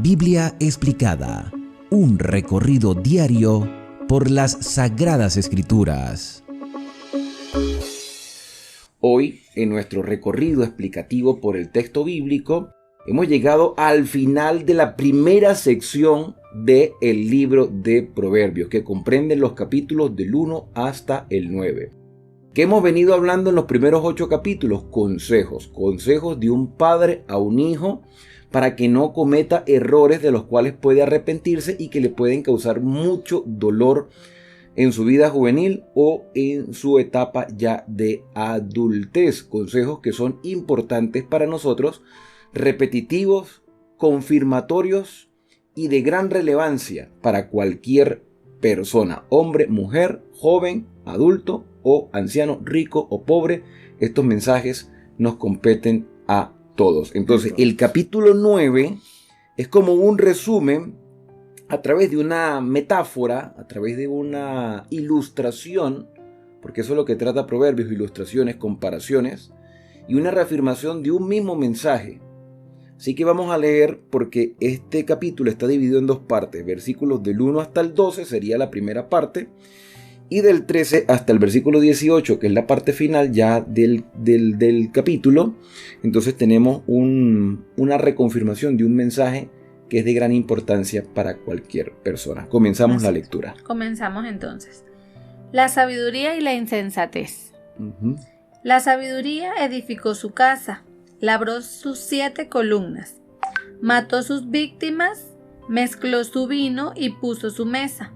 Biblia explicada, un recorrido diario por las Sagradas Escrituras. Hoy, en nuestro recorrido explicativo por el texto bíblico, hemos llegado al final de la primera sección del libro de Proverbios, que comprende los capítulos del 1 hasta el 9. ¿Qué hemos venido hablando en los primeros 8 capítulos? Consejos de un padre a un hijo para que no cometa errores de los cuales puede arrepentirse y que le pueden causar mucho dolor en su vida juvenil o en su etapa ya de adultez. Consejos que son importantes para nosotros, repetitivos, confirmatorios y de gran relevancia para cualquier persona, hombre, mujer, joven, adulto o anciano, rico o pobre. Estos mensajes nos competen a todos. Entonces, el capítulo 9 es como un resumen a través de una metáfora, a través de una ilustración, porque eso es lo que trata Proverbios: ilustraciones, comparaciones y una reafirmación de un mismo mensaje. Así que vamos a leer, porque este capítulo está dividido en 2 partes. Versículos del 1 hasta el 12 sería la primera parte, y del 13 hasta el versículo 18, que es la parte final ya del capítulo. Entonces tenemos una reconfirmación de un mensaje que es de gran importancia para cualquier persona. Comenzamos la lectura. Comenzamos entonces. La sabiduría y la insensatez. La sabiduría edificó su casa, labró sus 7 columnas, mató sus víctimas, mezcló su vino y puso su mesa.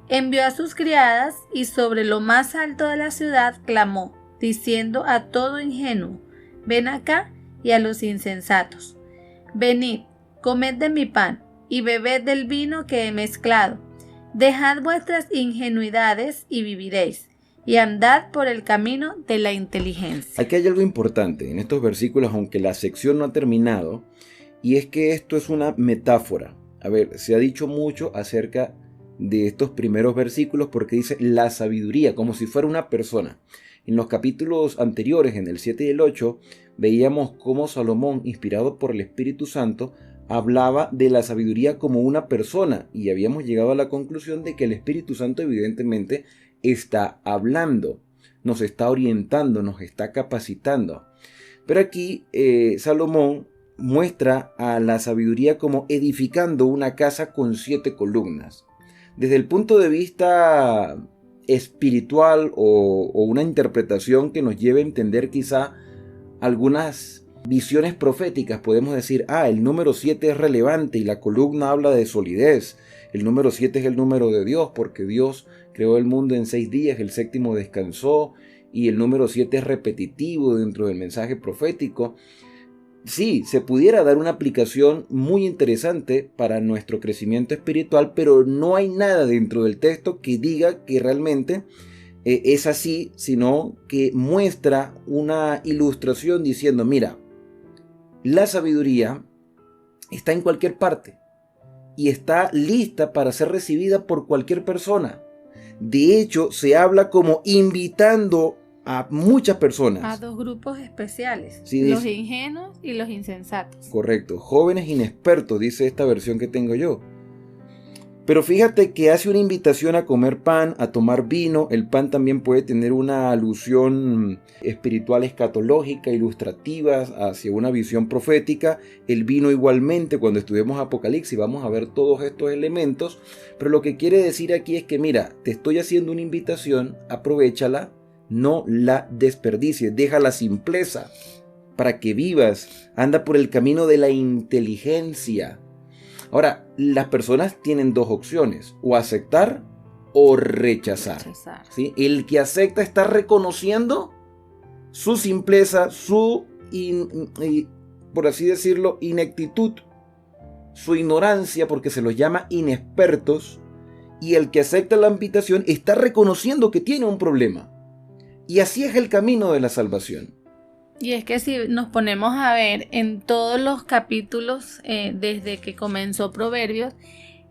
Envió a sus criadas y sobre lo más alto de la ciudad clamó, diciendo a todo ingenuo: ven acá, y a los insensatos: venid, comed de mi pan y bebed del vino que he mezclado. Dejad vuestras ingenuidades y viviréis, y andad por el camino de la inteligencia. Aquí hay algo importante en estos versículos, aunque la sección no ha terminado, y es que esto es una metáfora. A ver, se ha dicho mucho acerca de estos primeros versículos porque dice la sabiduría, como si fuera una persona. En los capítulos anteriores, en el 7 y el 8, veíamos cómo Salomón, inspirado por el Espíritu Santo, hablaba de la sabiduría como una persona, y habíamos llegado a la conclusión de que el Espíritu Santo evidentemente está hablando, nos está orientando, nos está capacitando. Pero aquí Salomón muestra a la sabiduría como edificando una casa con 7 columnas. Desde el punto de vista espiritual o una interpretación que nos lleve a entender quizá algunas visiones proféticas, podemos decir: el número 7 es relevante y la columna habla de solidez. El número 7 es el número de Dios, porque Dios creó el mundo en 6 días, el séptimo descansó, y el número 7 es repetitivo dentro del mensaje profético. Sí, se pudiera dar una aplicación muy interesante para nuestro crecimiento espiritual, pero no hay nada dentro del texto que diga que realmente es así, sino que muestra una ilustración diciendo: mira, la sabiduría está en cualquier parte y está lista para ser recibida por cualquier persona. De hecho, se habla como invitando a muchas personas. A 2 grupos especiales, Sí, los dice, ingenuos y los insensatos. correcto, jóvenes inexpertos, dice esta versión que tengo yo. Pero fíjate que hace una invitación a comer pan, a tomar vino. El pan también puede tener una alusión espiritual, escatológica, ilustrativa, hacia una visión profética. El vino igualmente, cuando estudiemos Apocalipsis vamos a ver todos estos elementos. Pero lo que quiere decir aquí es que, mira, te estoy haciendo una invitación, aprovéchala, no la desperdicies, deja la simpleza para que vivas, anda por el camino de la inteligencia. Ahora, las personas tienen 2 opciones: o aceptar o rechazar. ¿Sí? El que acepta está reconociendo su simpleza, su, por así decirlo, ineptitud, su ignorancia, porque se los llama inexpertos, y el que acepta la invitación está reconociendo que tiene un problema. Y así es el camino de la salvación. Y es que si nos ponemos a ver en todos los capítulos desde que comenzó Proverbios,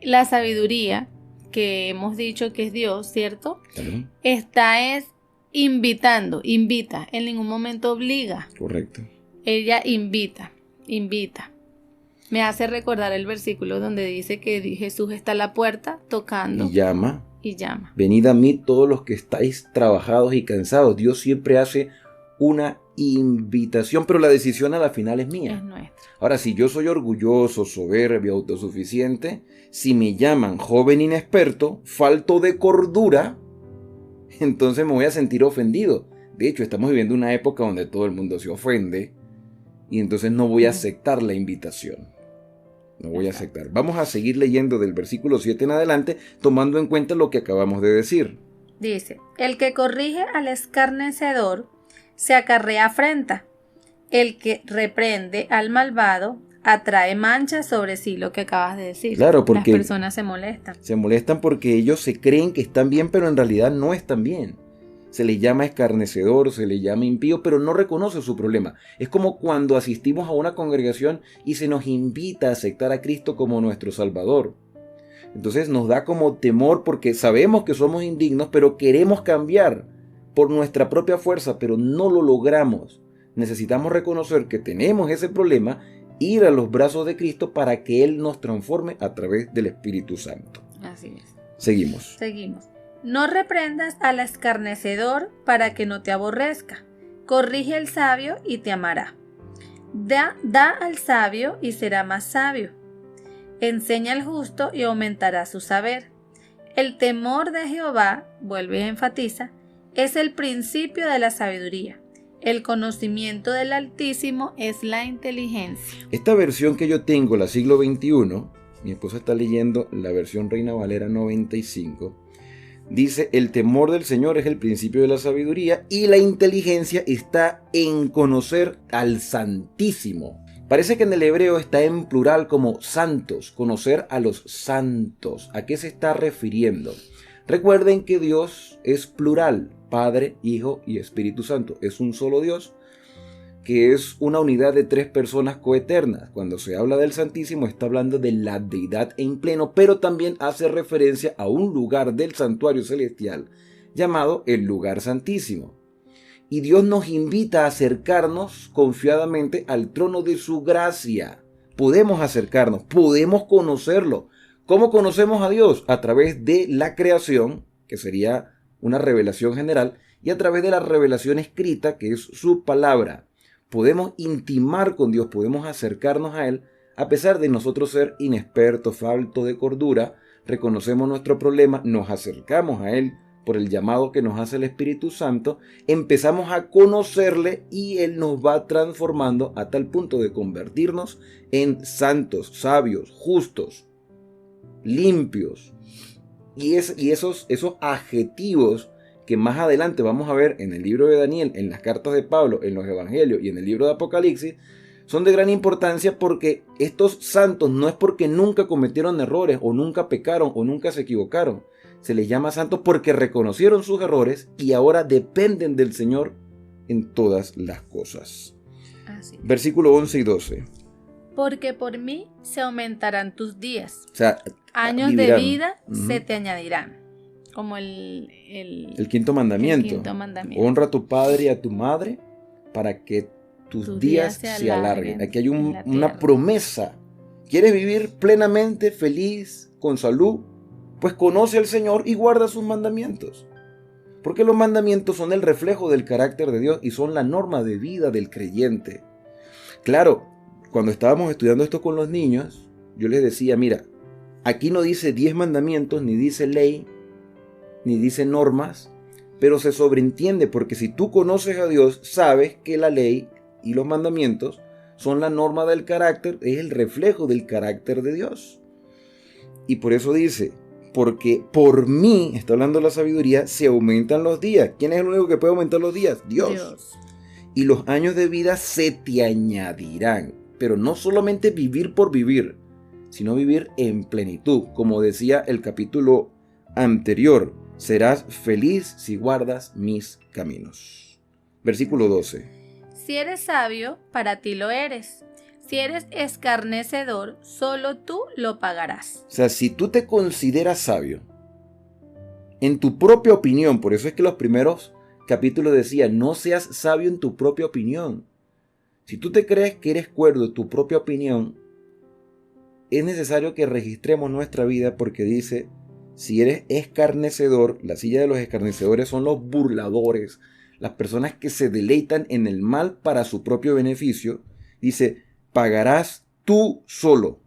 la sabiduría que hemos dicho que es Dios, ¿cierto? ¿También? Invita, en ningún momento obliga. Correcto. Ella invita. Me hace recordar el versículo donde dice que Jesús está a la puerta tocando. Y llama. Y llama. Venid a mí todos los que estáis trabajados y cansados. Dios siempre hace una invitación, pero la decisión a la final es mía. Es nuestra. Ahora, si yo soy orgulloso, soberbio, autosuficiente, si me llaman joven inexperto, falto de cordura, entonces me voy a sentir ofendido. De hecho, estamos viviendo una época donde todo el mundo se ofende y entonces no voy a aceptar la invitación. No voy a aceptar. Vamos a seguir leyendo del versículo 7 en adelante, tomando en cuenta lo que acabamos de decir. Dice, el que corrige al escarnecedor se acarrea afrenta. El que reprende al malvado atrae manchas sobre sí, lo que acabas de decir. Claro, porque las personas se molestan. Se molestan porque ellos se creen que están bien, pero en realidad no están bien. Se les llama escarnecedor, se les llama impío, pero no reconoce su problema. Es como cuando asistimos a una congregación y se nos invita a aceptar a Cristo como nuestro Salvador. Entonces nos da como temor porque sabemos que somos indignos, pero queremos cambiar por nuestra propia fuerza, pero no lo logramos. Necesitamos reconocer que tenemos ese problema, ir a los brazos de Cristo para que Él nos transforme a través del Espíritu Santo. Así es. Seguimos. No reprendas al escarnecedor para que no te aborrezca. Corrige al sabio y te amará. Da al sabio y será más sabio. Enseña al justo y aumentará su saber. El temor de Jehová, vuelve y enfatiza, es el principio de la sabiduría. El conocimiento del Altísimo es la inteligencia. Esta versión que yo tengo, la siglo XXI, mi esposa está leyendo la versión Reina Valera 95, dice, el temor del Señor es el principio de la sabiduría y la inteligencia está en conocer al Santísimo. Parece que en el hebreo está en plural como santos, conocer a los santos. ¿A qué se está refiriendo? Recuerden que Dios es plural, Padre, Hijo y Espíritu Santo. Es un solo Dios, que es una unidad de tres personas coeternas. Cuando se habla del Santísimo está hablando de la deidad en pleno, pero también hace referencia a un lugar del santuario celestial llamado el lugar santísimo. Y Dios nos invita a acercarnos confiadamente al trono de su gracia. Podemos acercarnos, podemos conocerlo. ¿Cómo conocemos a Dios? A través de la creación, que sería una revelación general, y a través de la revelación escrita, que es su palabra. Podemos intimar con Dios, podemos acercarnos a Él, a pesar de nosotros ser inexpertos, faltos de cordura, reconocemos nuestro problema, nos acercamos a Él por el llamado que nos hace el Espíritu Santo, empezamos a conocerle y Él nos va transformando a tal punto de convertirnos en santos, sabios, justos, limpios. Y esos adjetivos que más adelante vamos a ver en el libro de Daniel, en las cartas de Pablo, en los evangelios y en el libro de Apocalipsis, son de gran importancia porque estos santos no es porque nunca cometieron errores o nunca pecaron o nunca se equivocaron. Se les llama santos porque reconocieron sus errores y ahora dependen del Señor en todas las cosas. Así. Versículo 11 y 12. Porque por mí se aumentarán tus días. O sea, años vivirán. de vida se te añadirán. Como el quinto mandamiento. El quinto mandamiento. Honra a tu padre y a tu madre para que tus días se alarguen. Aquí hay una promesa. ¿Quieres vivir plenamente, feliz, con salud? Pues conoce al Señor y guarda sus mandamientos. Porque los mandamientos son el reflejo del carácter de Dios y son la norma de vida del creyente. Claro, cuando estábamos estudiando esto con los niños, yo les decía, mira, aquí no dice 10 mandamientos, ni dice ley, ni dice normas, pero se sobreentiende porque si tú conoces a Dios, sabes que la ley y los mandamientos son la norma del carácter, es el reflejo del carácter de Dios. Y por eso dice, porque por mí, está hablando la sabiduría, se aumentan los días. ¿Quién es el único que puede aumentar los días? Dios. Y los años de vida se te añadirán. Pero no solamente vivir por vivir, sino vivir en plenitud. Como decía el capítulo anterior, serás feliz si guardas mis caminos. Versículo 12. Si eres sabio, para ti lo eres. Si eres escarnecedor, solo tú lo pagarás. O sea, si tú te consideras sabio, en tu propia opinión, por eso es que los primeros capítulos decían, no seas sabio en tu propia opinión. Si tú te crees que eres cuerdo en tu propia opinión, es necesario que registremos nuestra vida porque dice, si eres escarnecedor, la silla de los escarnecedores son los burladores, las personas que se deleitan en el mal para su propio beneficio. Dice, pagarás tú solo.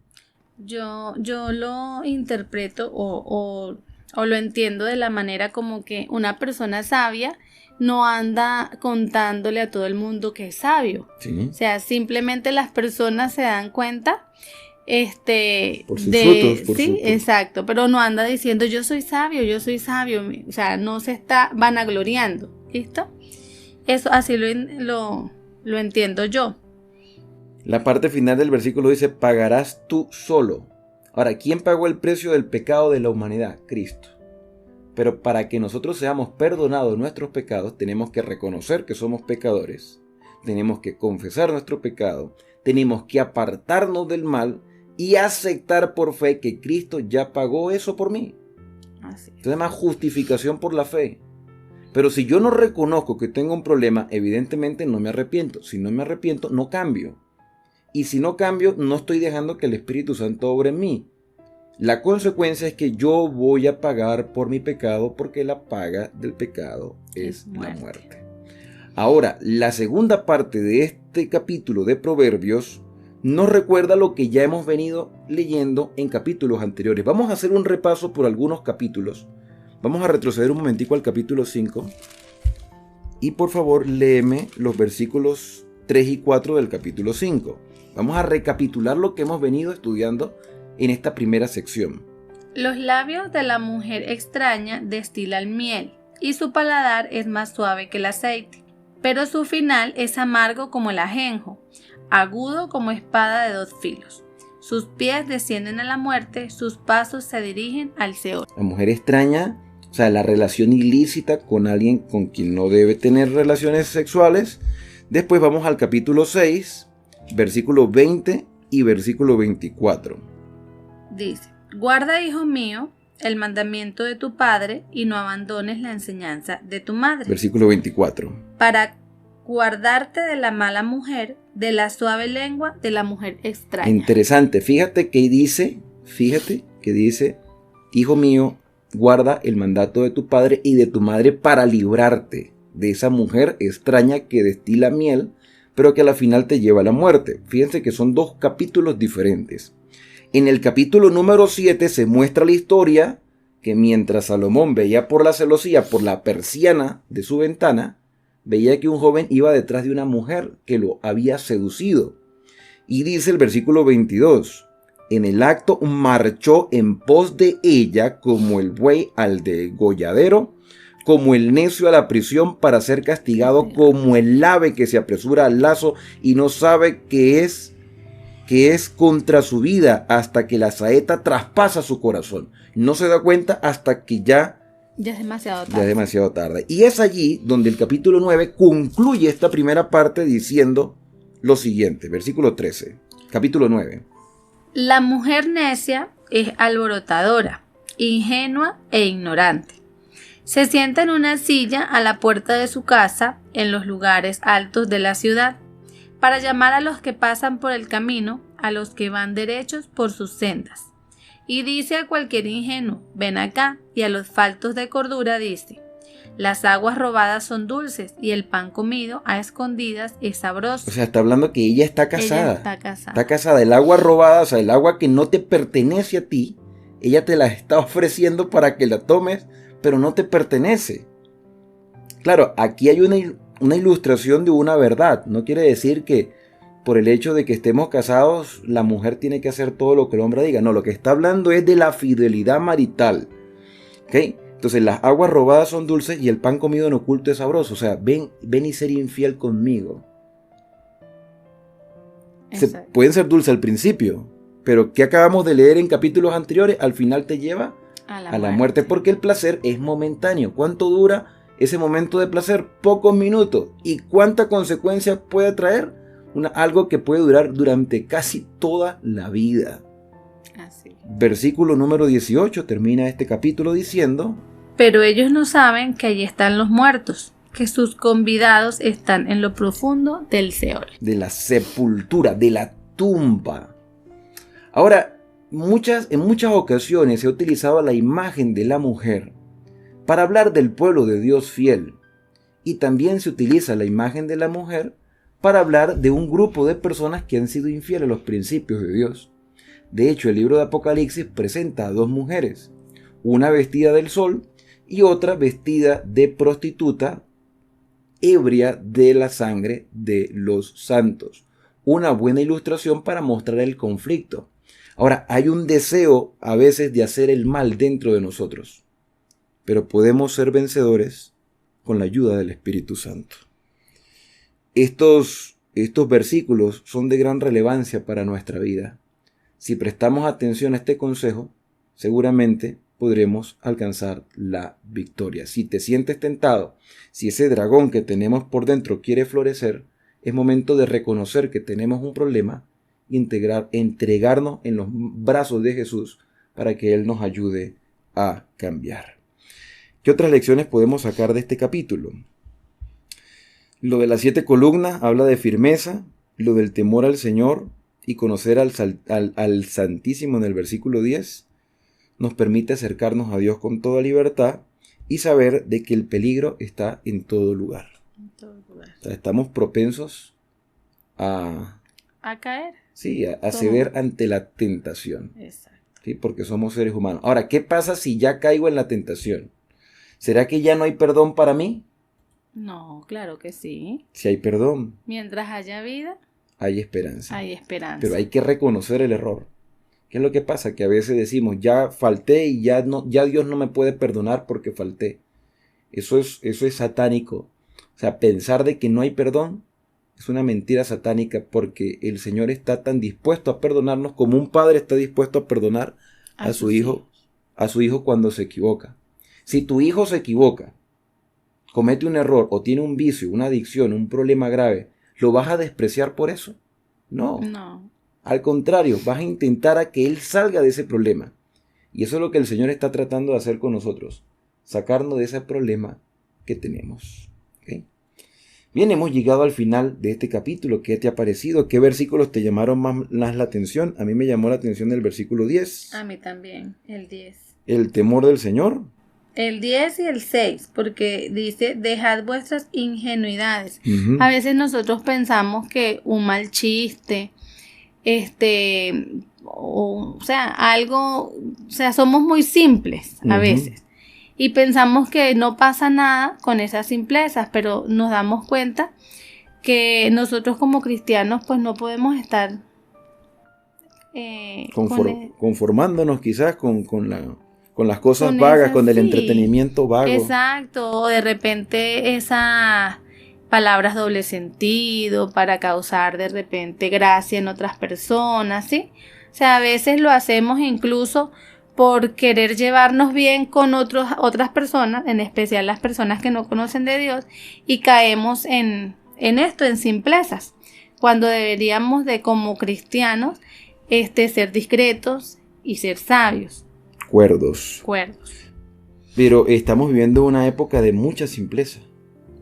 Yo lo interpreto o lo entiendo de la manera como que una persona sabia no anda contándole a todo el mundo que es sabio. Sí. O sea, simplemente las personas se dan cuenta por sus frutos, por sí, sus... exacto, pero no anda diciendo yo soy sabio, o sea, no se está vanagloriando, ¿listo? Eso así lo entiendo yo. La parte final del versículo dice, pagarás tú solo. Ahora, ¿quién pagó el precio del pecado de la humanidad? Cristo. Pero para que nosotros seamos perdonados nuestros pecados, tenemos que reconocer que somos pecadores, tenemos que confesar nuestro pecado, tenemos que apartarnos del mal y aceptar por fe que Cristo ya pagó eso por mí. Así. Entonces, más justificación por la fe. Pero si yo no reconozco que tengo un problema, evidentemente no me arrepiento. Si no me arrepiento, no cambio. Y si no cambio, no estoy dejando que el Espíritu Santo obre en mí. La consecuencia es que yo voy a pagar por mi pecado porque la paga del pecado es la muerte. Ahora, la segunda parte de este capítulo de Proverbios nos recuerda lo que ya hemos venido leyendo en capítulos anteriores. Vamos a hacer un repaso por algunos capítulos. Vamos a retroceder un momentico al capítulo 5. Y por favor, léeme los versículos 3 y 4 del capítulo 5. Vamos a recapitular lo que hemos venido estudiando en esta primera sección. Los labios de la mujer extraña destilan miel, y su paladar es más suave que el aceite, pero su final es amargo como el ajenjo, agudo como espada de dos filos. Sus pies descienden a la muerte, sus pasos se dirigen al Seol. La mujer extraña, o sea, la relación ilícita con alguien con quien no debe tener relaciones sexuales. Después vamos al capítulo 6, versículo 20 y versículo 24. Dice, guarda, hijo mío, el mandamiento de tu padre y no abandones la enseñanza de tu madre. Versículo 24. Para guardarte de la mala mujer, de la suave lengua de la mujer extraña. Interesante, fíjate que dice, hijo mío, guarda el mandato de tu padre y de tu madre para librarte de esa mujer extraña que destila miel, pero que a la final te lleva a la muerte. Fíjense que son dos capítulos diferentes. En el capítulo número 7 se muestra la historia que mientras Salomón veía por la celosía, por la persiana de su ventana, veía que un joven iba detrás de una mujer que lo había seducido. Y dice el versículo 22, en el acto marchó en pos de ella como el buey al degolladero, como el necio a la prisión para ser castigado, como el ave que se apresura al lazo y no sabe que es contra su vida hasta que la saeta traspasa su corazón. No se da cuenta hasta que ya es demasiado tarde. Ya es demasiado tarde. Y es allí donde el capítulo 9 concluye esta primera parte diciendo lo siguiente, versículo 13, capítulo 9. La mujer necia es alborotadora, ingenua e ignorante. Se sienta en una silla a la puerta de su casa, en los lugares altos de la ciudad, para llamar a los que pasan por el camino, a los que van derechos por sus sendas. Y dice a cualquier ingenuo, ven acá, y a los faltos de cordura dice, las aguas robadas son dulces, y el pan comido a escondidas es sabroso. O sea, está hablando que ella está casada. Está casada. El agua robada, o sea, el agua que no te pertenece a ti, ella te la está ofreciendo para que la tomes, pero no te pertenece. Claro, aquí hay una ilustración de una verdad. No quiere decir que por el hecho de que estemos casados, la mujer tiene que hacer todo lo que el hombre diga. No, lo que está hablando es de la fidelidad marital. ¿Ok? Entonces, las aguas robadas son dulces y el pan comido en oculto es sabroso. O sea, ven y ser infiel conmigo. Pueden ser dulces al principio, pero ¿qué acabamos de leer en capítulos anteriores? Al final te lleva a la muerte, porque el placer es momentáneo. ¿Cuánto dura ese momento de placer? Pocos minutos. ¿Y cuánta consecuencia puede traer? Algo que puede durar durante casi toda la vida. Así. Versículo número 18 termina este capítulo diciendo: pero ellos no saben que allí están los muertos, que sus convidados están en lo profundo del Seol. De la sepultura, de la tumba. Ahora, en muchas ocasiones se ha utilizado la imagen de la mujer para hablar del pueblo de Dios fiel. Y también se utiliza la imagen de la mujer para hablar de un grupo de personas que han sido infieles a los principios de Dios. De hecho, el libro de Apocalipsis presenta a dos mujeres, una vestida del sol y otra vestida de prostituta, ebria de la sangre de los santos. Una buena ilustración para mostrar el conflicto. Ahora, hay un deseo a veces de hacer el mal dentro de nosotros, pero podemos ser vencedores con la ayuda del Espíritu Santo. Estos versículos son de gran relevancia para nuestra vida. Si prestamos atención a este consejo, seguramente podremos alcanzar la victoria. Si te sientes tentado, si ese dragón que tenemos por dentro quiere florecer, es momento de reconocer que tenemos un problema y entregarnos en los brazos de Jesús para que Él nos ayude a cambiar. ¿Qué otras lecciones podemos sacar de este capítulo? Lo de las 7 columnas habla de firmeza, lo del temor al Señor y conocer al Santísimo en el versículo 10 nos permite acercarnos a Dios con toda libertad y saber de que el peligro está en todo lugar. En todo lugar. O sea, estamos propensos a caer. Sí, a ceder ante la tentación. Exacto. ¿Sí? Porque somos seres humanos. Ahora, ¿qué pasa si ya caigo en la tentación? ¿Será que ya no hay perdón para mí? No, claro que sí. Si hay perdón, Mientras haya vida, hay esperanza. hay esperanza. Pero hay que reconocer el error. ¿Qué es lo que pasa? Que a veces decimos, ya falté y ya Dios no me puede perdonar porque falté. Eso es satánico. O sea, pensar de que no hay perdón es una mentira satánica, porque el Señor está tan dispuesto a perdonarnos como un padre está dispuesto a perdonar a su hijo cuando se equivoca. Si tu hijo se equivoca, comete un error o tiene un vicio, una adicción, un problema grave, ¿lo vas a despreciar por eso? No. Al contrario, vas a intentar a que él salga de ese problema. Y eso es lo que el Señor está tratando de hacer con nosotros, sacarnos de ese problema que tenemos. ¿Okay? Bien, hemos llegado al final de este capítulo. ¿Qué te ha parecido? ¿Qué versículos te llamaron más la atención? A mí me llamó la atención el versículo 10. A mí también, el 10. El temor del Señor. El 10 y el 6, porque dice, dejad vuestras ingenuidades. Uh-huh. A veces nosotros pensamos que un mal chiste, somos muy simples a veces. Y pensamos que no pasa nada con esas simplezas, pero nos damos cuenta que nosotros como cristianos pues no podemos estar conformándonos quizás con las cosas vagas, con el entretenimiento vago. Exacto, o de repente esas palabras doble sentido para causar de repente gracia en otras personas, ¿sí? O sea, a veces lo hacemos incluso por querer llevarnos bien con otras personas, en especial las personas que no conocen de Dios, y caemos en esto, en simplezas, cuando deberíamos de como cristianos ser discretos y ser sabios. Cuerdos. Pero estamos viviendo una época de mucha simpleza.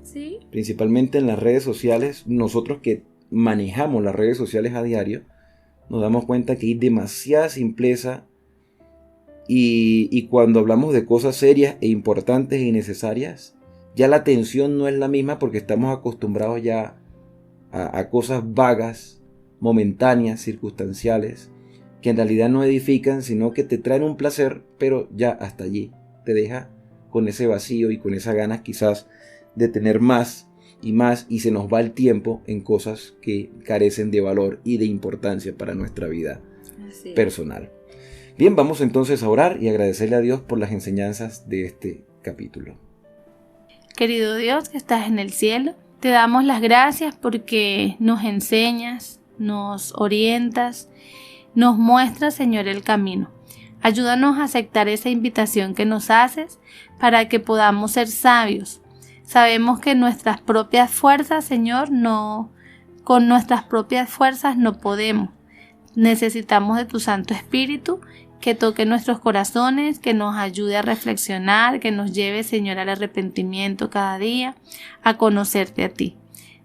Sí. Principalmente en las redes sociales. Nosotros que manejamos las redes sociales a diario, nos damos cuenta que hay demasiada simpleza. Y cuando hablamos de cosas serias e importantes y necesarias, ya la atención no es la misma, porque estamos acostumbrados ya a cosas vagas, momentáneas, circunstanciales, que en realidad no edifican, sino que te traen un placer, pero ya hasta allí te deja con ese vacío y con esas ganas quizás de tener más, y se nos va el tiempo en cosas que carecen de valor y de importancia para nuestra vida personal. Bien, vamos entonces a orar y agradecerle a Dios por las enseñanzas de este capítulo. Querido Dios que estás en el cielo, te damos las gracias porque nos enseñas, nos orientas, nos muestras, Señor, el camino. Ayúdanos a aceptar esa invitación que nos haces para que podamos ser sabios. Sabemos que nuestras propias fuerzas, Señor, con nuestras propias fuerzas no podemos. Necesitamos de tu Santo Espíritu que toque nuestros corazones, que nos ayude a reflexionar, que nos lleve, Señor, al arrepentimiento cada día, a conocerte a ti.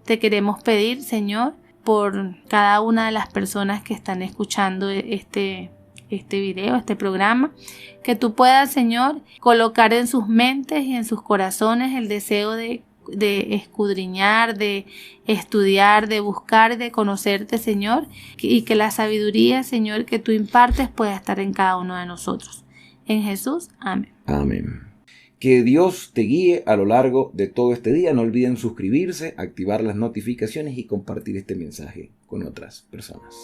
Te queremos pedir, Señor, por cada una de las personas que están escuchando este este video, este programa, que tú puedas, Señor, colocar en sus mentes y en sus corazones el deseo de escudriñar, de estudiar, de buscar, de conocerte, Señor, y que la sabiduría, Señor, que tú impartes pueda estar en cada uno de nosotros. En Jesús, amén. Amén. Que Dios te guíe a lo largo de todo este día. No olviden suscribirse, activar las notificaciones y compartir este mensaje con otras personas.